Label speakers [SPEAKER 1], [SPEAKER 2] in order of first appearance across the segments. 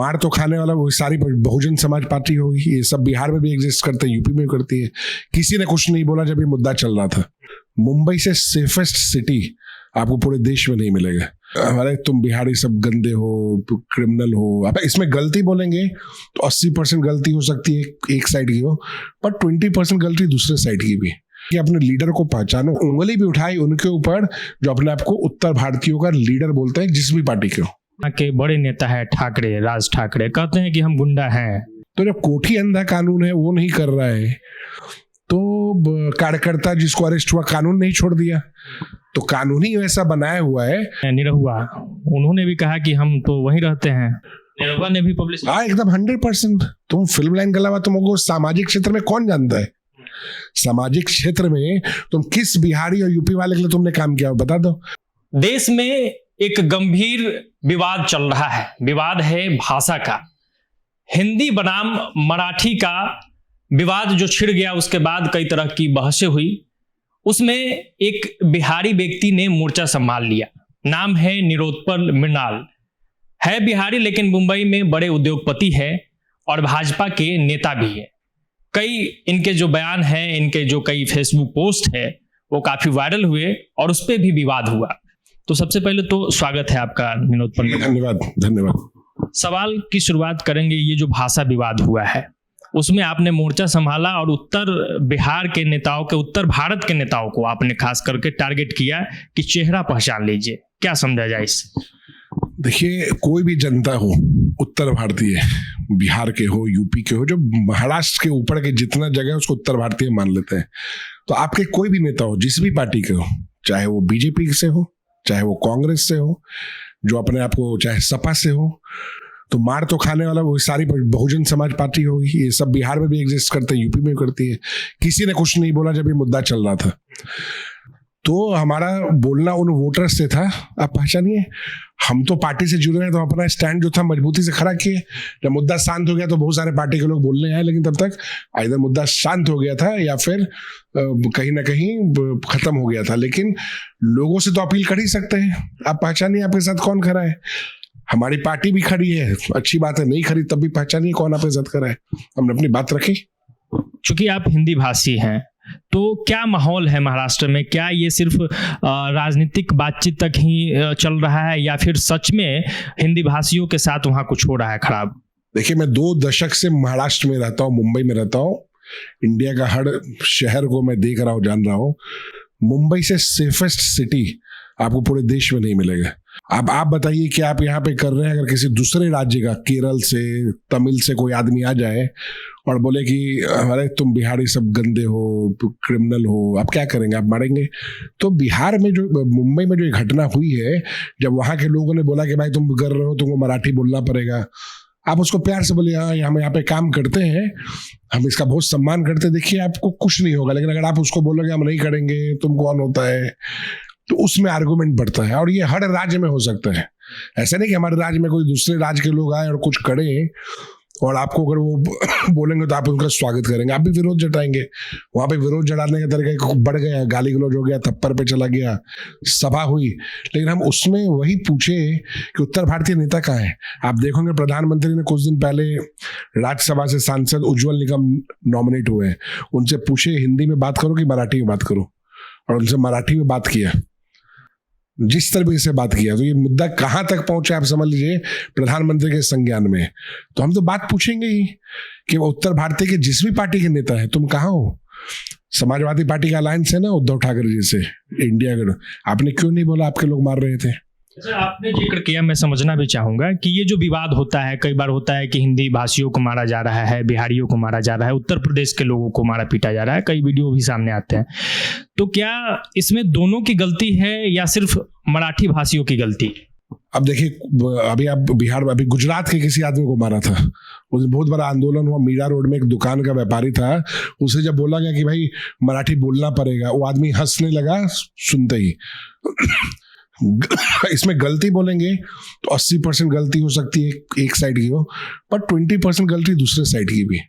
[SPEAKER 1] मार तो खाने वाला वो सारी बहुजन समाज पार्टी होगी। ये सब बिहार में भी एग्जिस्ट करते हैं, यूपी में भी करती है। किसी ने कुछ नहीं बोला जब ये मुद्दा चल रहा था। मुंबई से सेफेस्ट सिटी आपको पूरे देश में नहीं मिलेगा। अरे तुम बिहारी सब गंदे हो, क्रिमिनल हो, अब इसमें गलती बोलेंगे तो 80% गलती हो सकती है एक साइड की हो, पर 20% गलती दूसरे साइड की भी। कि अपने लीडर को पहचानो। उंगली भी उठाई उनके ऊपर जो अपने आप को उत्तर भारतीयों का लीडर बोलते हैं, जिस भी पार्टी के हो।
[SPEAKER 2] के बड़े नेता है ठाकरे, राज ठाकरे, कहते हैं कि हम गुंडा हैं।
[SPEAKER 1] तो जब कोठी अंधा कानून है वो नहीं कर रहा है, तो कार्यकर्ता जिसको अरेस्ट हुआ कानून नहीं छोड़ दिया, तो कानून ही वैसा बनाया हुआ है।
[SPEAKER 2] निरहुआ उन्होंने भी कहा कि हम तो वहीं रहते हैं। निरहुआ ने भी पब्लिश,
[SPEAKER 1] हाँ एकदम 100%। तुम फिल्म लाइन के अलावा तुमको सामाजिक क्षेत्र में कौन जानता है? सामाजिक क्षेत्र में तुम किस बिहारी और यूपी वाले के लिए तुमने काम किया बता दो।
[SPEAKER 2] देश में एक गंभीर विवाद चल रहा है। विवाद है भाषा का। हिंदी बनाम मराठी का विवाद जो छिड़ गया, उसके बाद कई तरह की बहसें हुई। उसमें एक बिहारी व्यक्ति ने मोर्चा संभाल लिया। नाम है निरोत्पल मृणाल। है बिहारी लेकिन मुंबई में बड़े उद्योगपति है और भाजपा के नेता भी है। कई इनके जो बयान हैं, इनके जो कई फेसबुक पोस्ट है, वो काफी वायरल हुए और उस पर भी विवाद हुआ। तो सबसे पहले तो स्वागत है आपका निरोत्पल।
[SPEAKER 1] धन्यवाद।
[SPEAKER 2] सवाल की शुरुआत करेंगे। ये जो भाषा विवाद हुआ है उसमें आपने मोर्चा संभाला और उत्तर बिहार के नेताओं के, उत्तर भारत के नेताओं को आपने खास करके टारगेट किया कि चेहरा पहचान लीजिए। क्या समझा जाए इससे?
[SPEAKER 1] देखिए, कोई भी जनता हो, उत्तर भारतीय, बिहार के हो, यूपी के हो, जो महाराष्ट्र के ऊपर के जितना जगह है उसको उत्तर भारतीय मान लेते हैं। तो आपके कोई भी नेता हो, जिस भी पार्टी के हो, चाहे वो बीजेपी से हो, चाहे वो कांग्रेस से हो, जो अपने आप को चाहे सपा से हो, तो मार तो खाने वाला वो सारी बहुजन समाज पार्टी होगी। ये सब बिहार में भी एग्जिस्ट करते हैं, यूपी में भी करती है। किसी ने कुछ नहीं बोला जब ये मुद्दा चल रहा था। तो हमारा बोलना उन वोटर्स से था, आप पहचानिए। हम तो पार्टी से जुड़े हैं, तो अपना स्टैंड जो था मजबूती से खड़ा किए। जब मुद्दा शांत हो गया तो बहुत सारे पार्टी के लोग बोलने आए, लेकिन तब तक इधर मुद्दा शांत हो गया था या फिर कहीं ना कहीं खत्म हो गया था। लेकिन लोगों से तो अपील कर ही सकते हैं। आप पहचानिए आपके साथ कौन खड़ा है। हमारी पार्टी भी खड़ी है, अच्छी बात है। नहीं खड़ी तब भी पहचानिए कौन आपके साथ खड़ा है। हमने अपनी बात रखी।
[SPEAKER 2] चूंकि आप हिंदी भाषी हैं, तो क्या माहौल है महाराष्ट्र में? क्या ये सिर्फ राजनीतिक बातचीत तक ही चल रहा है या फिर सच में हिंदी भाषियों के साथ वहां कुछ हो रहा है खराब?
[SPEAKER 1] देखिए, मैं 2 दशक से महाराष्ट्र में रहता हूँ, मुंबई में रहता हूँ। इंडिया का हर शहर को मैं देख रहा हूँ, जान रहा हूँ। मुंबई से सेफेस्ट सिटी आपको पूरे देश में नहीं मिलेगा। अब आप बताइए कि आप यहाँ पे कर रहे हैं, अगर किसी दूसरे राज्य का, केरल से, तमिल से कोई आदमी आ जाए और बोले कि अरे तुम बिहारी सब गंदे हो, क्रिमिनल हो, आप क्या करेंगे? आप मारेंगे। तो बिहार में जो, मुंबई में जो घटना हुई है, जब वहाँ के लोगों ने बोला कि भाई तुम कर रहे हो, तुमको मराठी बोलना पड़ेगा, आप उसको प्यार से बोले हाँ हम यहाँ पे काम करते हैं, हम इसका बहुत सम्मान करते हैं, देखिए आपको कुछ नहीं होगा। लेकिन अगर आप उसको बोलोगे हम नहीं करेंगे, तुम कौन होता है, तो उसमें आर्गुमेंट बढ़ता है। और ये हर राज्य में हो सकता है। ऐसा नहीं कि हमारे राज्य में कोई दूसरे राज्य के लोग आए और कुछ करें और आपको अगर वो बोलेंगे तो आप उनका स्वागत करेंगे, आप भी विरोध जताएंगे। वहां पे विरोध जताने का तरीका बढ़ गया, गाली गलौज हो गया, थप्पड़ पे चला गया, सभा हुई। लेकिन हम उसमें वही पूछे कि उत्तर भारतीय नेता कहाँ है। आप देखोगे प्रधानमंत्री ने कुछ दिन पहले राज्यसभा से सांसद उज्जवल निगम नॉमिनेट हुए हैं, उनसे पूछे हिंदी में बात करो कि मराठी में बात करो, और उनसे मराठी में बात किया। जिस तरीके से बात किया, तो ये मुद्दा कहां तक पहुंचा आप समझ लीजिए प्रधानमंत्री के संज्ञान में। तो हम तो बात पूछेंगे ही कि वो उत्तर भारतीय के जिस भी पार्टी के नेता है, तुम कहाँ हो? समाजवादी पार्टी का अलायंस है ना उद्धव ठाकरे जी से, इंडिया गठ, आपने क्यों नहीं बोला आपके लोग मार रहे थे?
[SPEAKER 2] अच्छा, आपने जिक्र किया, मैं समझना भी चाहूंगा कि ये जो विवाद होता है, कई बार होता है कि हिंदी भाषियों को मारा जा रहा है, बिहारियों को मारा जा रहा है, उत्तर प्रदेश के लोगों को मारा पीटा जा रहा है, कई वीडियो भी सामने आते हैं। तो क्या इसमें दोनों की गलती है या सिर्फ मराठी भाषियों की गलती?
[SPEAKER 1] अब देखिए, अभी आप बिहार में, अभी गुजरात के किसी आदमी को मारा था, उस बहुत बड़ा आंदोलन हुआ। मीरा रोड में एक दुकान का व्यापारी था, उसे जब बोला गया कि भाई मराठी बोलना पड़ेगा, वो आदमी हंसने लगा सुनते ही। इसमें गलती बोलेंगे तो 80% गलती हो सकती है एक साइड की हो, पर 20% गलती दूसरे साइड की भी।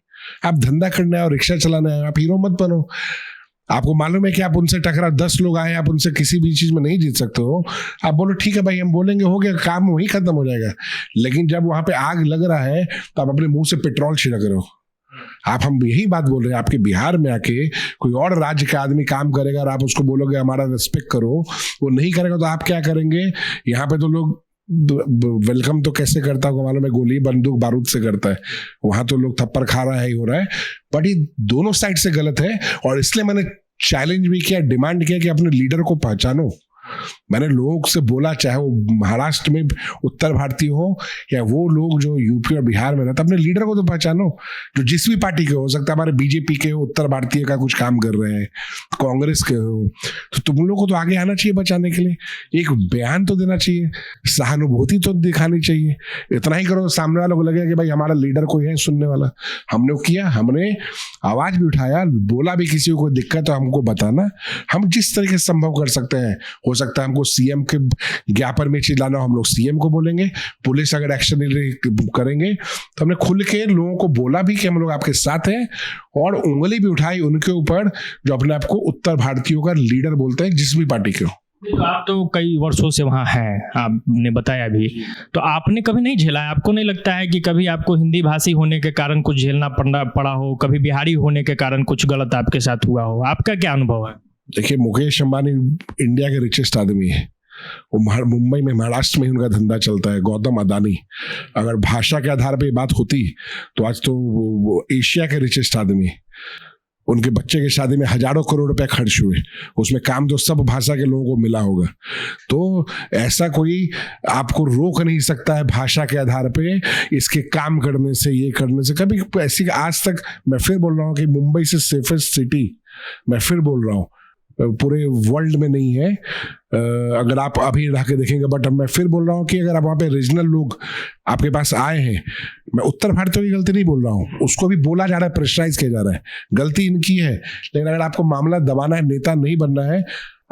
[SPEAKER 1] आप धंधा करना है और रिक्शा चलाना है, आप हीरो मत बनो। आपको मालूम है कि आप उनसे टकरा 10 लोग आए, आप उनसे किसी भी चीज में नहीं जीत सकते हो। आप बोलो ठीक है भाई, हम बोलेंगे, हो गया काम, वही खत्म हो जाएगा। लेकिन जब वहां पे आग लग रहा है तो आप अपने मुंह से पेट्रोल छिड़क रहे हो। आप, हम यही बात बोल रहे हैं, आपके बिहार में आके कोई और राज्य का आदमी काम करेगा और आप उसको बोलोगे हमारा रिस्पेक्ट करो, वो नहीं करेगा तो आप क्या करेंगे? यहाँ पे तो लोग वेलकम तो कैसे करता होगा मालूम है? गोली बंदूक बारूद से करता है। वहां तो लोग थप्पड़ खा रहा है ही हो रहा है। बट ये दोनों साइड से गलत है, और इसलिए मैंने चैलेंज भी किया, डिमांड किया कि अपने लीडर को पहचानो। मैंने लोगों से बोला, चाहे वो महाराष्ट्र में उत्तर भारतीय हो या वो लोग जो यूपी और बिहार में रहते, अपने लीडर को तो पहचानो, जो जिस भी पार्टी के हो सकता है, हमारे बीजेपी के हो, उत्तर भारतीय का कुछ काम कर रहे हैं, कांग्रेस के हो, तो तुम लोग को तो आगे आना चाहिए बचाने के लिए। एक बयान तो देना चाहिए, सहानुभूति तो दिखानी चाहिए। इतना ही करो, सामने वालों को लगेगा कि भाई हमारा लीडर कोई है सुनने वाला। हमने किया, हमने आवाज भी उठाया, बोला भी किसी को कोई दिक्कत तो हमको बताना। हम जिस तरीके से संभव कर सकते हैं, हो सकता है हमको सीएम के ज्ञापन में चिल्लाना, हम लोग सीएम को बोलेंगे। पुलिस अगर एक्शन करेंगे तो हमने खुल के लोगों को बोला भी कि हम लोग आपके साथ हैं, और उंगली भी उठाई उनके ऊपर जो अपने आप को उत्तर भारतीयों का लीडर बोलते हैं, जिस भी पार्टी के हो।
[SPEAKER 2] तो आप तो कई वर्षों से वहाँ हैं, आपने बताया भी, तो आपने कभी नहीं झेला है? आपको नहीं लगता है कि कभी आपको हिंदी भाषी होने के कारण कुछ झेलना पड़ा हो, कभी बिहारी होने के कारण कुछ गलत आपके साथ हुआ हो? आपका क्या अनुभव है?
[SPEAKER 1] देखिए, मुकेश अंबानी इंडिया के रिचेस्ट आदमी है। वो मुंबई में, महाराष्ट्र में ही उनका धंधा चलता है। गौतम अदानी, अगर भाषा के आधार पे बात होती तो आज तो वो एशिया के रिचेस्ट आदमी। उनके बच्चे की शादी में हजारों करोड़ रुपए खर्च हुए, उसमें काम तो सब भाषा के लोगों को मिला होगा। तो ऐसा कोई आपको रोक नहीं सकता है भाषा के आधार पे इसके काम करने से, ये करने से। कभी ऐसी, आज तक मैं फिर बोल रहा हूँ कि मुंबई से सेफेस्ट सिटी, मैं फिर बोल रहा हूँ, पूरे वर्ल्ड में नहीं है अगर आप अभी रह के देखेंगे। बट मैं फिर बोल रहा हूँ कि अगर आप वहाँ पे रीजनल लोग आपके पास आए हैं, मैं उत्तर भारतीयों की गलती नहीं बोल रहा हूँ, उसको भी बोला जा रहा है, प्रेशराइज किया जा रहा है, गलती इनकी है। लेकिन अगर आपको मामला दबाना है, नेता नहीं बनना है,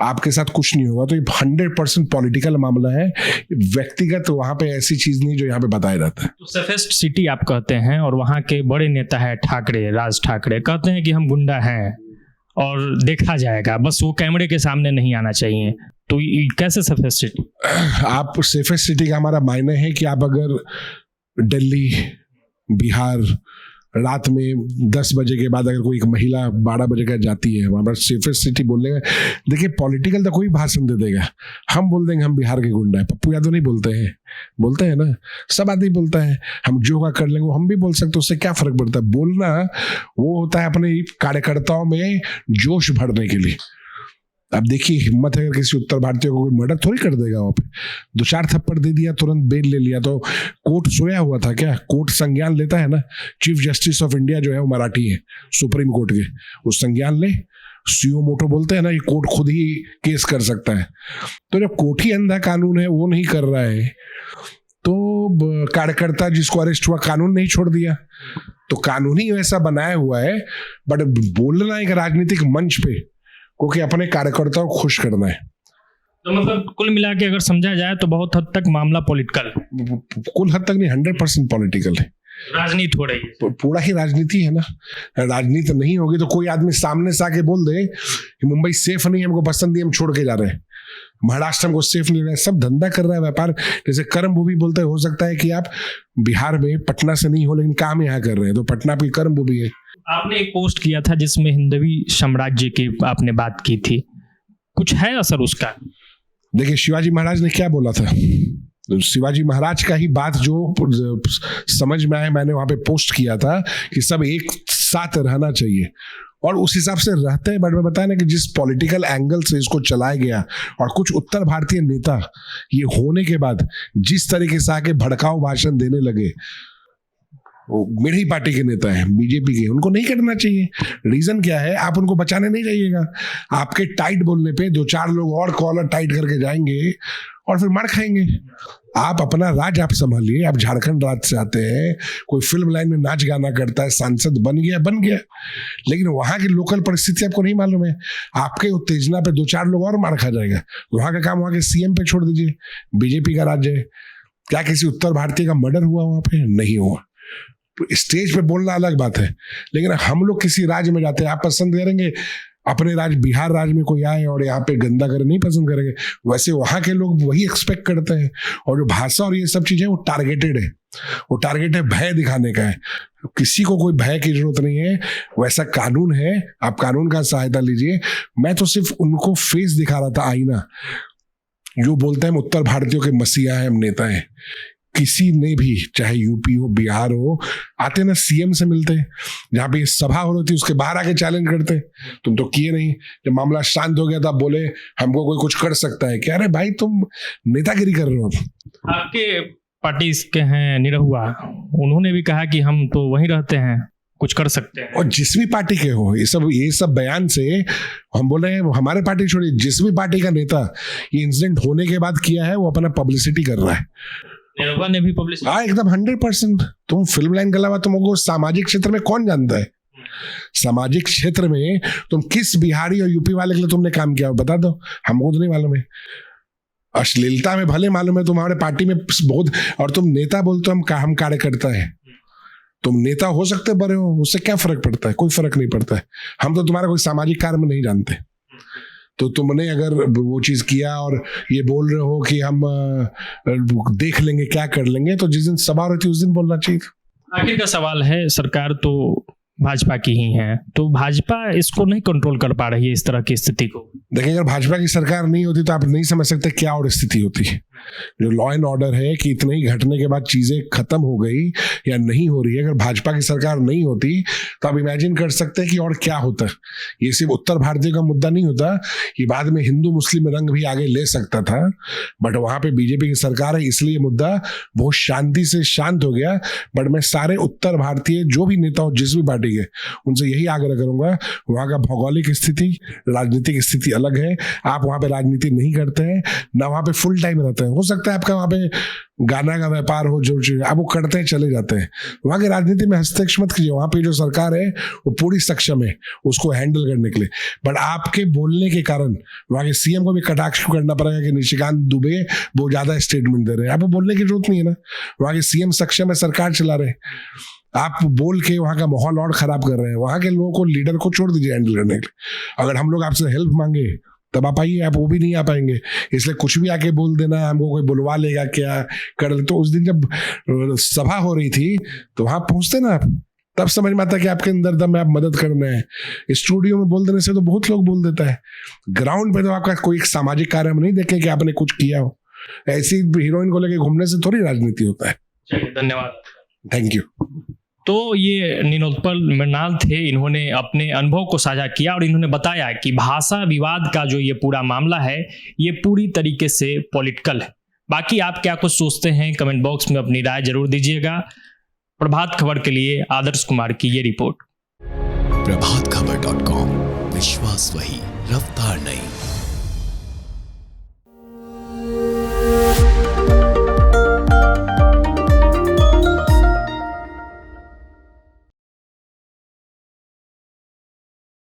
[SPEAKER 1] आपके साथ कुछ नहीं होगा। तो ये 100% पॉलिटिकल मामला है, व्यक्तिगत वहां पे ऐसी चीज नहीं जो यहाँ पे बताया जाता है।
[SPEAKER 2] तो सेफेस्ट सिटी आप कहते हैं, और वहाँ के बड़े नेता है ठाकरे, राज ठाकरे, कहते हैं कि हम गुंडा हैं और देखा जाएगा, बस वो कैमरे के सामने नहीं आना चाहिए। तो ये कैसे सेफेस्ट सिटी?
[SPEAKER 1] आप सेफेस्ट सिटी का हमारा मायने है कि आप अगर दिल्ली, बिहार रात में 10 बजे के बाद अगर कोई एक महिला 12 बजे का जाती है, वहां पर सेफेस्ट सिटी बोलने का। देखिए, पॉलिटिकल तो कोई भाषण दे देगा, हम बोल देंगे हम बिहार के गुंडा है। पप्पू यादव नहीं बोलते हैं? बोलते हैं ना, सब आदमी बोलता है। हम जो का कर लेंगे वो हम भी बोल सकते हैं, उससे क्या फर्क पड़ता है? बोलना वो होता है अपने कार्यकर्ताओं में जोश भरने के लिए। अब देखिए, हिम्मत है, अगर किसी उत्तर भारतीय को कोई मर्डर थोड़ी कर देगा वहां पे, 2-4 थप्पड़ दे दिया, तुरंत बेल ले लिया, तो कोर्ट सोया हुआ था क्या? कोर्ट संज्ञान लेता है ना। चीफ जस्टिस ऑफ इंडिया जो है वो मराठी है, सुप्रीम कोर्ट के, वो संज्ञान ले। सीओ मोटो बोलते हैं ना, ये कोर्ट खुद ही केस कर सकता है। तो जब कोर्ट ही अंधा कानून है, वो नहीं कर रहा है, तो कार्यकर्ता जिसको अरेस्ट हुआ, कानून नहीं छोड़ दिया, तो कानून ही वैसा बनाया हुआ है। बट बोलना एक राजनीतिक मंच पे, क्योंकि अपने कार्यकर्ताओं को खुश करना है।
[SPEAKER 2] तो मतलब कुल मिला के अगर समझा जाए तो बहुत हद तक मामला पॉलिटिकल,
[SPEAKER 1] कुल हद तक नहीं, 100% पॉलिटिकल है।
[SPEAKER 2] राजनीति हो रही है,
[SPEAKER 1] पूरा ही राजनीति है ना। राजनीति नहीं होगी तो कोई आदमी सामने से आके बोल दे कि मुंबई सेफ नहीं, हमको पसंद नहीं, हम छोड़ के जा रहे हैं, महाराष्ट्र हमको सेफ नहीं रहा है। सब धंधा कर रहा है, व्यापार। जैसे कर्म भूमि बोलते हैं, हो सकता है कि आप बिहार में पटना से नहीं हो, लेकिन काम यहाँ कर रहे हैं, तो पटना की कर्म भूमि है।
[SPEAKER 2] आपने एक पोस्ट किया था जिसमें हिंदवी साम्राज्य की आपने बात की थी, कुछ है असर उसका? देखिए,
[SPEAKER 1] शिवाजी महाराज ने क्या बोला था, शिवाजी महाराज का ही बात जो समझ में आए, मैंने वहां पे पोस्ट किया था कि सब एक साथ रहना चाहिए, और उस हिसाब से रहते हैं। बट मैं बताया ना कि जिस पॉलिटिकल एंगल से इसको चलाया गया, और कुछ उत्तर भारतीय नेता ये होने के बाद जिस तरीके से आके भड़काऊ भाषण देने लगे, मेरी ही पार्टी के नेता हैं, बीजेपी के, उनको नहीं करना चाहिए। रीजन क्या है? आप उनको बचाने नहीं जाइएगा, आपके टाइट बोलने पे 2-4 लोग और कॉलर टाइट करके जाएंगे और फिर मार खाएंगे। आप अपना राज आप संभालिए। आप झारखंड राज्य से आते हैं, कोई फिल्म लाइन में नाच गाना करता है, सांसद बन गया, लेकिन वहां की लोकल परिस्थिति आपको नहीं मालूम है। आपके उत्तेजना पे 2-4 लोग और मार खा जाएगा। वहां का काम वहां के सीएम पे छोड़ दीजिए, बीजेपी का राज्य है। क्या किसी उत्तर भारतीय का मर्डर हुआ वहां पे? नहीं हुआ। स्टेज पे बोलना अलग बात है, लेकिन हम लोग किसी राज्य में जाते हैं, आप पसंद करेंगे अपने बिहार राज्य में कोई आए और यहाँ पे गंदा करे नहीं पसंद करेंगे, वैसे वहाँ के लोग वही एक्सपेक्ट करते हैं। और जो भाषा और ये सब चीजें वो टारगेटेड है, वो टारगेट है भय दिखाने का है। किसी को कोई भय की जरूरत नहीं है, वैसा कानून है, आप कानून का सहायता लीजिए। मैं तो सिर्फ उनको फेस दिखा रहा था, आईना, जो बोलते हैं हम उत्तर भारतीयों के मसीहा हैं, हम नेता हैं। किसी ने भी, चाहे यूपी हो बिहार हो, आते ना सीएम से मिलते, जहाँ पे सभा हो रही थी उसके बाहर आके चैलेंज करते, तुम तो किए नहीं। जब मामला शांत हो गया था बोले हमको कोई कुछ कर सकता है क्या? अरे भाई तुम नेतागिरी कर रहे हो।
[SPEAKER 2] आपके पार्टी के हैं निरहुआ, उन्होंने भी कहा कि हम तो वहीं रहते हैं, कुछ कर सकते हैं।
[SPEAKER 1] और जिस भी पार्टी के हो, ये सब बयान से हम बोल रहे हैं, हमारे पार्टी छोड़िए, जिस भी पार्टी का नेता ये इंसिडेंट होने के बाद किया है वो अपना पब्लिसिटी कर रहा है।
[SPEAKER 2] निरहुआ ने भी पब्लिसिटी,
[SPEAKER 1] हाँ एकदम 100%। तुम फिल्म लाइन के अलावा तुमको सामाजिक क्षेत्र में कौन जानता है? सामाजिक क्षेत्र में तुम किस बिहारी और यूपी वाले के लिए तुमने काम किया बता दो, हमको तो नहीं मालूम है। अश्लीलता में भले मालूम है तुम्हारे पार्टी में बहुत, और तुम नेता बोलते हो हम कार्यकर्ता है। तुम नेता हो सकते बड़े हो, उससे क्या फर्क पड़ता है? कोई फर्क नहीं पड़ता है। हम तो तुम्हारा कोई सामाजिक कार्य में नहीं जानते। तो तुमने अगर वो चीज किया और ये बोल रहे हो कि हम देख लेंगे क्या कर लेंगे, तो जिस दिन सभा हो रही थी उस दिन बोलना चाहिए।
[SPEAKER 2] आखिर का सवाल है, सरकार तो भाजपा की ही है, तो भाजपा इसको नहीं कंट्रोल कर पा रही है इस तरह की स्थिति को।
[SPEAKER 1] देखिए, अगर भाजपा की सरकार नहीं होती तो आप नहीं समझ सकते क्या और स्थिति होती है। जो लॉ एंड ऑर्डर है कि इतने ही घटने के बाद चीजें खत्म हो गई या नहीं हो रही है, अगर भाजपा की सरकार नहीं होती तो आप इमेजिन कर सकते हैं कि और क्या होता। ये सिर्फ उत्तर भारतीय का मुद्दा नहीं होता, ये बाद में हिंदू मुस्लिम रंग भी आगे ले सकता था, बट वहां पे बीजेपी की सरकार है इसलिए मुद्दा बहुत शांति से शांत हो गया। बट मैं सारे उत्तर भारतीय जो भी नेता हो जिस भी पार्टी के, उनसे यही आग्रह करूंगा, वहां का भौगोलिक स्थिति, राजनीतिक स्थिति अलग है। आप वहां पे राजनीति नहीं करते हैं ना, वहां पे फुल टाइम रहते हैं। हो सकता है आपका वहां पे गाना का व्यापार हो, जो चीज आप वो करते हैं चले जाते हैं। वहां की राजनीति में हस्तक्षेप मत कीजिए। वहां पे जो सरकार है वो पूरी सक्षम है उसको हैंडल करने के लिए, बट आपके बोलने के कारण वहां के सीएम को भी कटाक्ष करना पड़ेगा कि निशिकांत दुबे बहुत ज्यादा स्टेटमेंट दे रहे हैं। आपको बोलने की जरूरत नहीं है ना, वहां के सीएम सक्षम है, सरकार चला रहे हैं। आप बोल के वहां का माहौल और खराब कर रहे हैं। वहां के लोगों को, लीडर को छोड़ दीजिए हैंडल करने के लिए। अगर हम लोग आपसे हेल्प मांगे तब आप आइए, आप वो भी नहीं आ पाएंगे। इसलिए कुछ भी आके बोल देना, हमको कोई बुलवा लेगा क्या कर ले। तो उस दिन जब सभा हो रही थी तो वहां पहुंचते ना आप, तब समझ में आता कि आपके अंदर दम में आप मदद करना है। स्टूडियो में बोल देने से तो बहुत लोग बोल देता है, ग्राउंड पे तो आपका कोई एक सामाजिक कार्य हम नहीं देखे कि आपने कुछ किया हो। ऐसी हीरोइन को लेके घूमने से थोड़ी राजनीति होता है।
[SPEAKER 2] धन्यवाद,
[SPEAKER 1] थैंक यू।
[SPEAKER 2] तो ये नीलोत्पल मृणाल थे, इन्होंने अपने अनुभव को साझा किया और इन्होंने बताया कि भाषा विवाद का जो ये पूरा मामला है ये पूरी तरीके से पॉलिटिकल है। बाकी आप क्या कुछ सोचते हैं कमेंट बॉक्स में अपनी राय जरूर दीजिएगा। प्रभात खबर के लिए आदर्श कुमार की ये रिपोर्ट।
[SPEAKER 3] प्रभातखबर.com, विश्वास वही, रफ्तार नहीं।